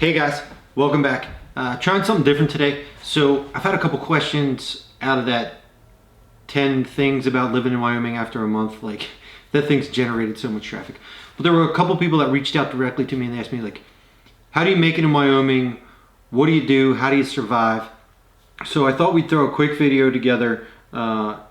Hey guys, welcome back. Trying something different today. So I've had a couple questions out of that 10 things about living in Wyoming after a month. Like, that thing's generated so much traffic. But there were a couple people that reached out directly to me and they asked me, like, how do you make it in Wyoming? What do you do? How do you survive? So I thought we'd throw a quick video together. Probably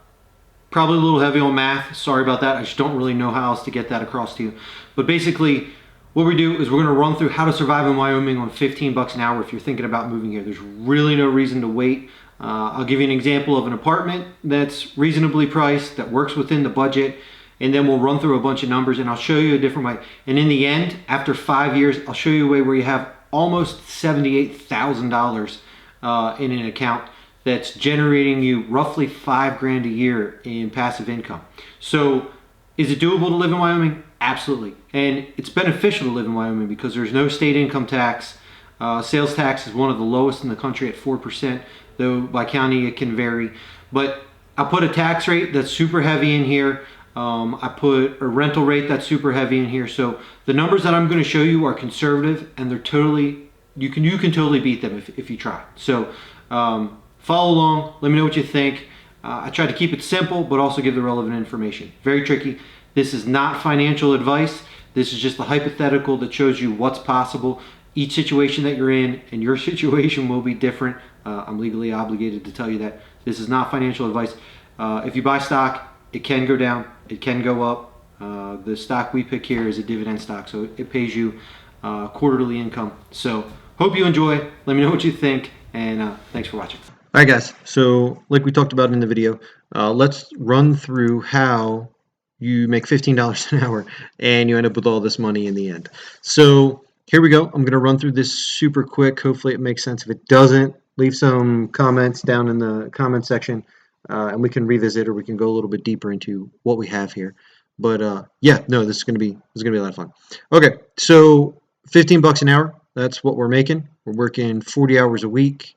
a little heavy on math. Sorry about that. I just don't really know how else to get that across to you. But basically, what we do is we're going to run through how to survive in Wyoming on 15 bucks an hour if you're thinking about moving here. There's really no reason to wait. I'll give you an example of an apartment that's reasonably priced, that works within the budget, and then we'll run through a bunch of numbers and I'll show you a different way. And in the end, after 5 years, I'll show you a way where you have almost $78,000 in an account that's generating you roughly $5 grand a year in passive income. So is it doable to live in Wyoming? Absolutely. And it's beneficial to live in Wyoming because there's no state income tax. Sales tax is one of the lowest in the country at 4%, though by county it can vary. But I put a tax rate that's super heavy in here. I put a rental rate that's super heavy in here. So the numbers that I'm going to show you are conservative and they're totally, you can totally beat them if you try. So follow along, let me know what you think. I tried to keep it simple, but also give the relevant information. Very tricky. This is not financial advice. This is just a hypothetical that shows you what's possible. Each situation that you're in and your situation will be different. I'm legally obligated to tell you that. This is not financial advice. If you buy stock, it can go down, it can go up. The stock we pick here is a dividend stock, so it pays you quarterly income. So hope you enjoy. Let me know what you think, and thanks for watching. All right, guys. So like we talked about in the video, let's run through how you make $15 an hour and you end up with all this money in the end. So here we go. I'm going to run through this super quick. Hopefully it makes sense. If it doesn't, leave some comments down in the comment section and we can revisit, or we can go a little bit deeper into what we have here. But yeah, no, this is going to be a lot of fun. Okay, so 15 bucks an hour. That's what we're making. We're working 40 hours a week.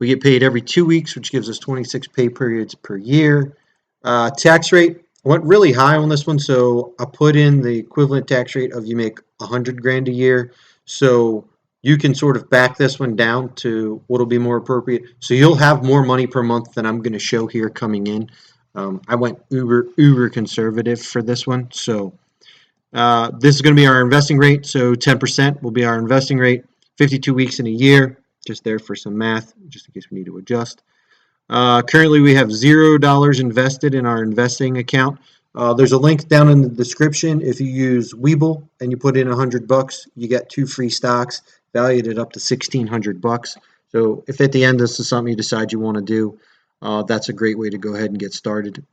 We get paid every 2 weeks, which gives us 26 pay periods per year. Tax rate. I went really high on this one, so I put in the equivalent tax rate of you make 100 grand a year. So you can sort of back this one down to what'll be more appropriate. So you'll have more money per month than I'm going to show here coming in. I went uber conservative for this one. So this is going to be our investing rate. So 10% will be our investing rate. 52 weeks in a year. Just there for some math, just in case we need to adjust. Currently, we have $0 invested in our investing account. There's a link down in the description. If you use WeBull and you put in 100 bucks, you get 2 free stocks valued at up to 1,600 bucks. So if at the end this is something you decide you want to do, that's a great way to go ahead and get started.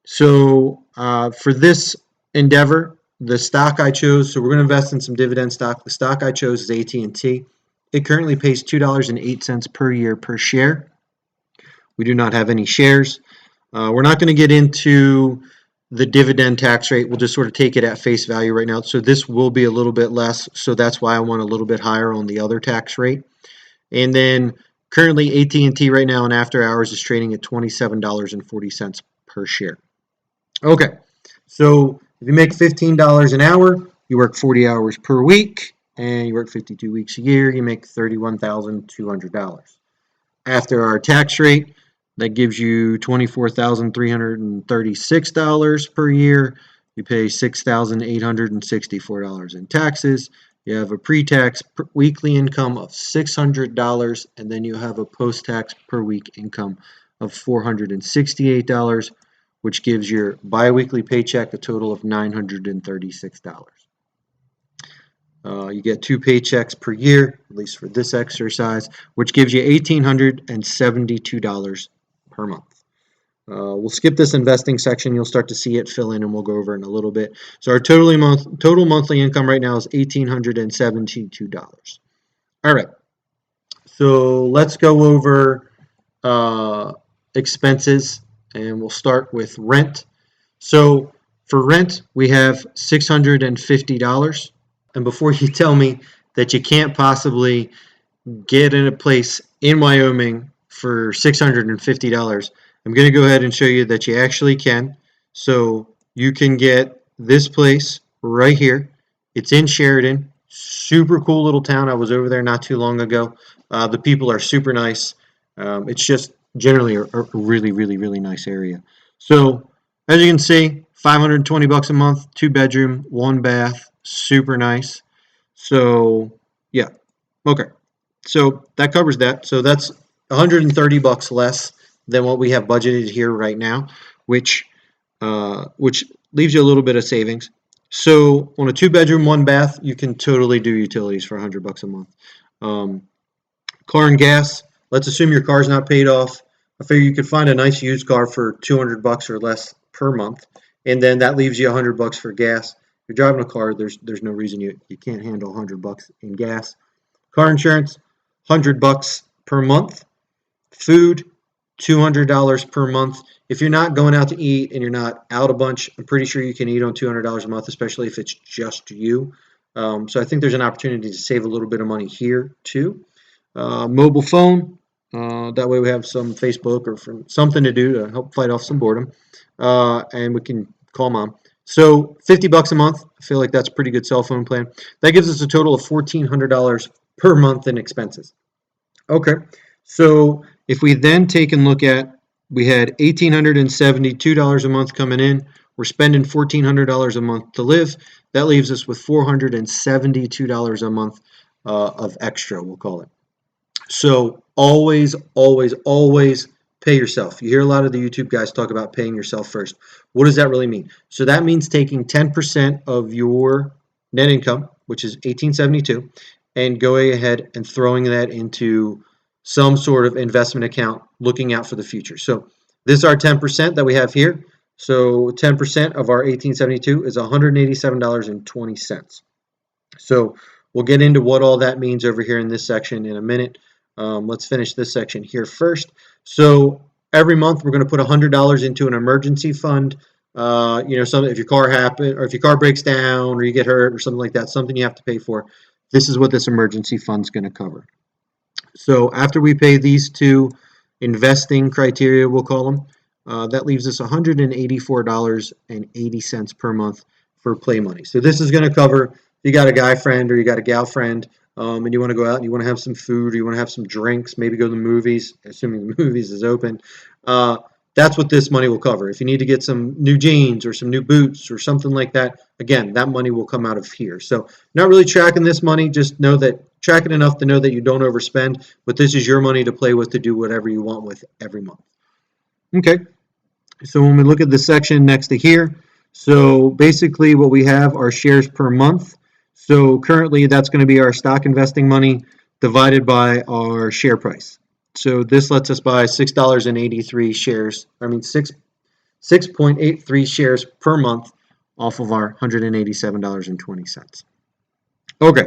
So for this endeavor, the stock I chose, so we're going to invest in some dividend stock. The stock I chose is AT&T. It currently pays $2.08 per year per share. We do not have any shares. We're not going to get into the dividend tax rate. We'll just sort of take it at face value right now. So this will be a little bit less. So that's why I want a little bit higher on the other tax rate. And then currently AT&T right now in after hours is trading at $27.40 per share. Okay. So if you make $15 an hour, you work 40 hours per week, and you work 52 weeks a year, you make $31,200. After our tax rate, that gives you $24,336 per year. You pay $6,864 in taxes. You have a pre-tax weekly income of $600, and then you have a post-tax per week income of $468, which gives your biweekly paycheck a total of $936. You get 2 paychecks per year, at least for this exercise, which gives you $1,872 per month. We'll skip this investing section. You'll start to see it fill in, and we'll go over in a little bit. So our total monthly income right now is $1,872. All right. So let's go over expenses, and we'll start with rent. So for rent, we have $650. And before you tell me that you can't possibly get in a place in Wyoming for $650, I'm going to go ahead and show you that you actually can. So you can get this place right here. It's in Sheridan. Super cool little town. I was over there not too long ago. The people are super nice. It's just generally a really, really, really nice area. So as you can see, 520 bucks a month, 2 bedroom, 1 bath, super nice. So yeah, okay. So that covers that. So that's 130 bucks less than what we have budgeted here right now, which leaves you a little bit of savings. So on a 2 bedroom, 1 bath, you can totally do utilities for 100 bucks a month. Um, car and gas. Let's assume your car's not paid off. I figure you could find a nice used car for 200 bucks or less per month, and then that leaves you 100 bucks for gas. If you're driving a car, there's no reason you can't handle 100 bucks in gas. Car insurance, 100 bucks per month. Food, $200 per month. If you're not going out to eat and you're not out a bunch, I'm pretty sure you can eat on $200 a month, especially if it's just you. So I think there's an opportunity to save a little bit of money here too. Mobile phone. That way we have some Facebook or something to do to help fight off some boredom. And we can call mom. So 50 bucks a month. I feel like that's a pretty good cell phone plan. That gives us a total of $1,400 per month in expenses. Okay. So if we then take and look at, we had $1,872 a month coming in. We're spending $1,400 a month to live. That leaves us with $472 a month of extra, we'll call it. So always, always, always pay yourself. You hear a lot of the YouTube guys talk about paying yourself first. What does that really mean? So that means taking 10% of your net income, which is 1872, and going ahead and throwing that into some sort of investment account, looking out for the future. So this is our 10% that we have here. So 10% of our 1872 is $187.20. So we'll get into what all that means over here in this section in a minute. Let's finish this section here first. So every month we're going to put $100 into an emergency fund. If your car happens or if your car breaks down or you get hurt or something like that, something you have to pay for. This is what this emergency fund's going to cover. So after we pay these two investing criteria, we'll call them, that leaves us $184.80 per month for play money. So this is going to cover if you got a guy friend or you got a gal friend, and you want to go out and you want to have some food or you want to have some drinks, maybe go to the movies, assuming the movies is open. That's what this money will cover. If you need to get some new jeans or some new boots or something like that, again, that money will come out of here. So not really tracking this money, just know that track it enough to know that you don't overspend, but this is your money to play with to do whatever you want with every month. Okay, so when we look at the section next to here, so basically what we have are shares per month. So currently that's going to be our stock investing money divided by our share price. So this lets us buy $6.83 shares. 6.83 shares per month off of our $187.20. Okay,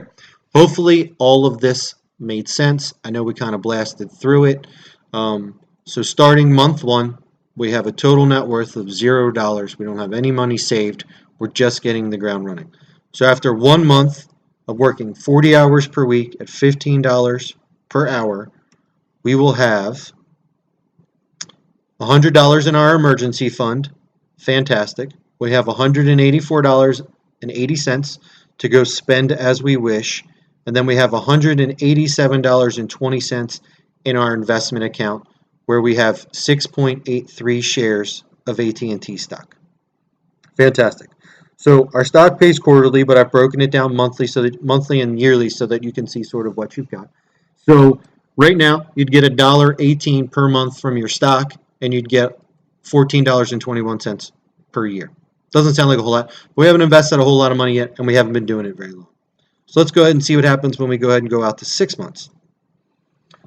hopefully all of this made sense. I know we kind of blasted through it. So starting month one, we have a total net worth of $0. We don't have any money saved. We're just getting the ground running. So after 1 month of working 40 hours per week at $15 per hour, we will have $100 in our emergency fund. Fantastic. We have $184.80 to go spend as we wish. And then we have $187.20 in our investment account where we have 6.83 shares of AT&T stock. Fantastic. So our stock pays quarterly, but I've broken it down monthly and yearly so that you can see sort of what you've got. So right now, you'd get $1.18 per month from your stock, and you'd get $14.21 per year. Doesn't sound like a whole lot. We haven't invested a whole lot of money yet, and we haven't been doing it very long. So let's go ahead and see what happens when we go ahead and go out to 6 months.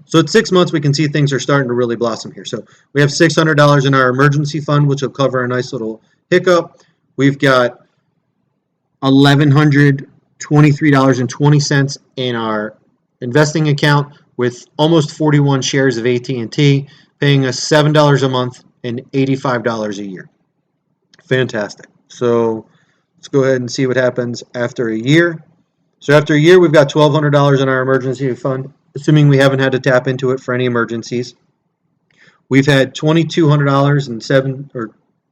So at 6 months, we can see things are starting to really blossom here. So we have $600 in our emergency fund, which will cover a nice little hiccup. We've got $1,123.20 in our investing account with almost 41 shares of AT&T, paying us $7 a month and $85 a year. Fantastic. So let's go ahead and see what happens after a year. So after a year, we've got $1,200 in our emergency fund, assuming we haven't had to tap into it for any emergencies. We've had $2,200 and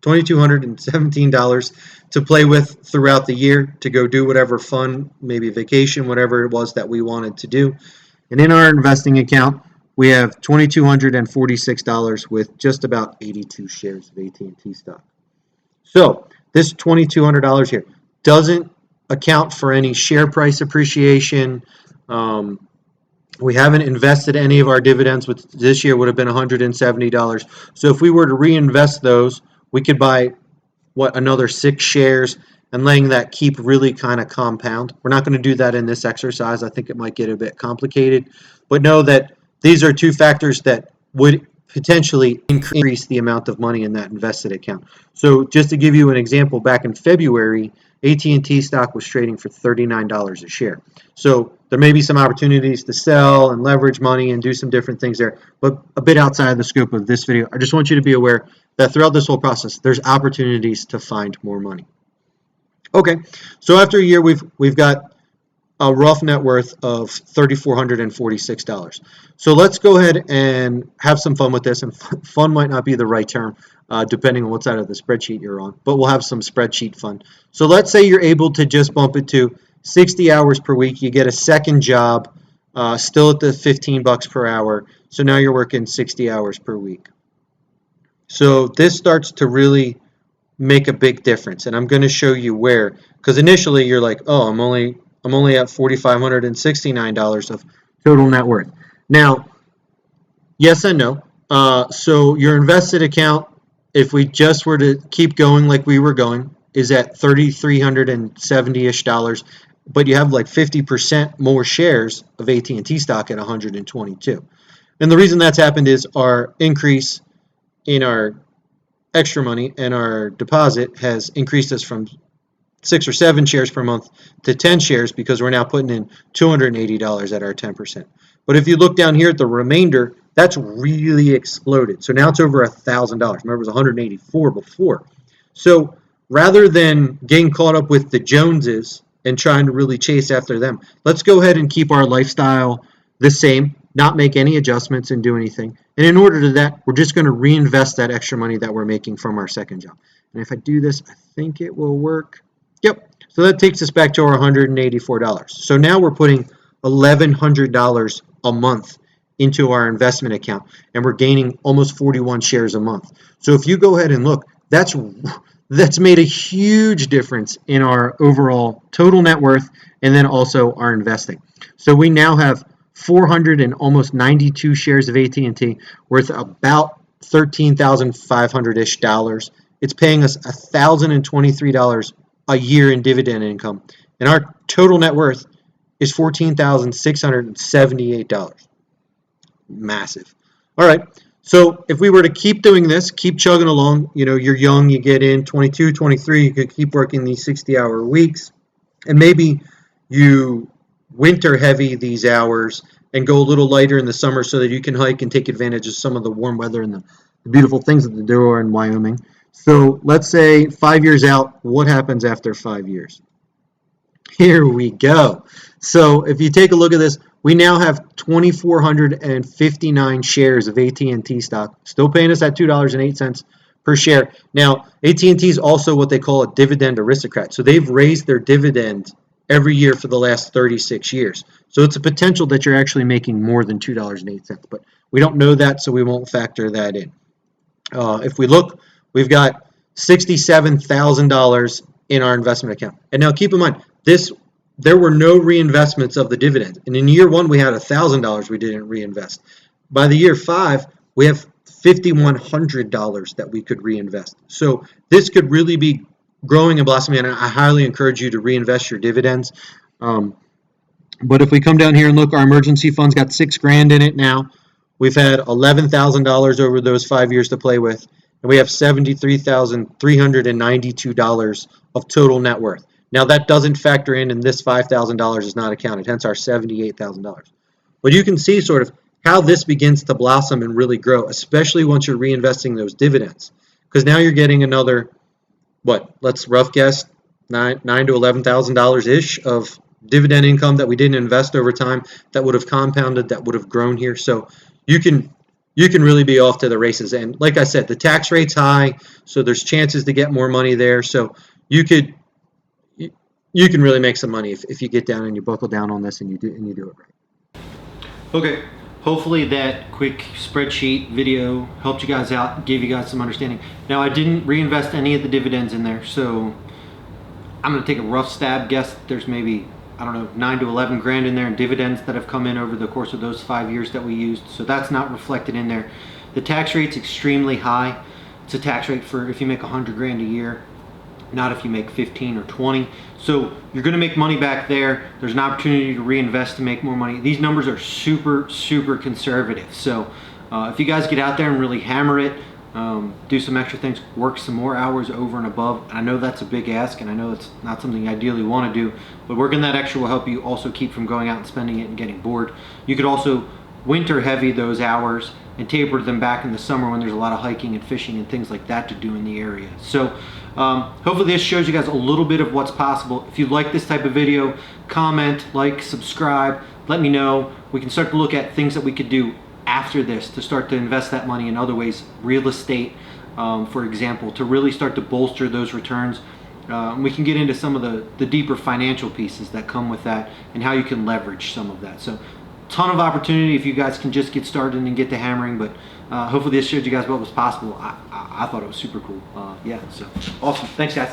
$2,217 to play with throughout the year to go do whatever fun, maybe vacation, whatever it was that we wanted to do. And in our investing account, we have $2,246 with just about 82 shares of AT&T stock. So this $2,200 here doesn't account for any share price appreciation. We haven't invested any of our dividends, which this year would have been $170. So if we were to reinvest those, we could buy another 6 shares and letting that keep really kind of compound. We're not going to do that in this exercise. I think it might get a bit complicated, but know that these are two factors that would potentially increase the amount of money in that invested account. So just to give you an example, back in February, AT&T stock was trading for $39 a share. So there may be some opportunities to sell and leverage money and do some different things there, but a bit outside of the scope of this video. I just want you to be aware that throughout this whole process, there's opportunities to find more money. Okay, so after a year, we've got a rough net worth of $3,446. So let's go ahead and have some fun with this. And fun might not be the right term, depending on what side of the spreadsheet you're on, but we'll have some spreadsheet fun. So let's say you're able to just bump it to 60 hours per week. You get a second job, still at the $15 per hour. So now you're working 60 hours per week. So this starts to really make a big difference, and I'm going to show you where. Because initially you're like, oh, I'm only at $4,569 of total net worth. Now, yes and no. So your invested account, if we just were to keep going like we were going, is at $3,370-ish, but you have like 50% more shares of AT&T stock at 122. And the reason that's happened is our increase in our extra money and our deposit has increased us from 6 or 7 shares per month to 10 shares because we're now putting in $280 at our 10%. But if you look down here at the remainder, that's really exploded. So now it's over $1,000. Remember, it was 184 before. So rather than getting caught up with the Joneses and trying to really chase after them, let's go ahead and keep our lifestyle the same, not make any adjustments and do anything. And in order to that, we're just going to reinvest that extra money that we're making from our second job. And if I do this, I think it will work. Yep. So that takes us back to our $184. So now we're putting $1,100 a month into our investment account, and we're gaining almost 41 shares a month. So if you go ahead and look, that's made a huge difference in our overall total net worth and then also our investing. So we now have 492 shares of AT&T worth about $13,500-ish dollars. It's paying us $1,023 a year in dividend income, and our total net worth is $14,678. Massive. All right. So if we were to keep doing this, keep chugging along, you're young, you get in 22, 23, you could keep working these 60-hour weeks, and maybe you winter heavy these hours and go a little lighter in the summer so that you can hike and take advantage of some of the warm weather and the beautiful things that there are in Wyoming. So let's say 5 years out, what happens after 5 years? Here we go. So if you take a look at this, we now have 2,459 shares of AT&T stock, still paying us at $2.08 per share. Now, AT&T is also what they call a dividend aristocrat. So they've raised their dividend every year for the last 36 years. So it's a potential that you're actually making more than $2.08, but we don't know that, so we won't factor that in. If we look, we've got $67,000 in our investment account. And now keep in mind, there were no reinvestments of the dividend. And in year 1, we had $1,000 we didn't reinvest. By the year 5, we have $5,100 that we could reinvest. So this could really be growing and blossoming, and I highly encourage you to reinvest your dividends. But if we come down here and look, our emergency fund's got $6,000 in it now. We've had $11,000 over those 5 years to play with, and we have $73,392 of total net worth. Now that doesn't factor in, and this $5,000 is not accounted, hence our $78,000. But you can see sort of how this begins to blossom and really grow, especially once you're reinvesting those dividends. Because now you're getting another, let's rough guess, $9,000 to $11,000-ish of dividend income that we didn't invest over time that would have compounded, that would have grown here. So you can you can really be off to the races. And like I said, the tax rate's high, so there's chances to get more money there. So you could you can really make some money if you get down and you buckle down on this and you do it right. Okay, hopefully that quick spreadsheet video helped you guys out, gave you guys some understanding. Now, I didn't reinvest any of the dividends in there, so I'm going to take a rough stab guess. There's maybe, I don't know, 9 to 11 grand in there in dividends that have come in over the course of those 5 years that we used. So that's not reflected in there. The tax rate's extremely high. It's a tax rate for if you make 100 grand a year, not if you make 15 or 20. So you're going to make money back there. There's an opportunity to reinvest to make more money. These numbers are super, super conservative. So if you guys get out there and really hammer it, do some extra things, work some more hours over and above. I know that's a big ask, and I know it's not something you ideally want to do, but working that extra will help you also keep from going out and spending it and getting bored. You could also winter heavy those hours and taper them back in the summer when there's a lot of hiking and fishing and things like that to do in the area. So hopefully this shows you guys a little bit of what's possible. If you like this type of video, comment, like, subscribe, let me know. We can start to look at things that we could do after this to start to invest that money in other ways, real estate, for example, to really start to bolster those returns. We can get into some of the deeper financial pieces that come with that and how you can leverage some of that. So ton of opportunity if you guys can just get started and get to hammering, but hopefully this showed you guys what was possible. I thought it was super cool. Yeah, so awesome. Thanks, guys.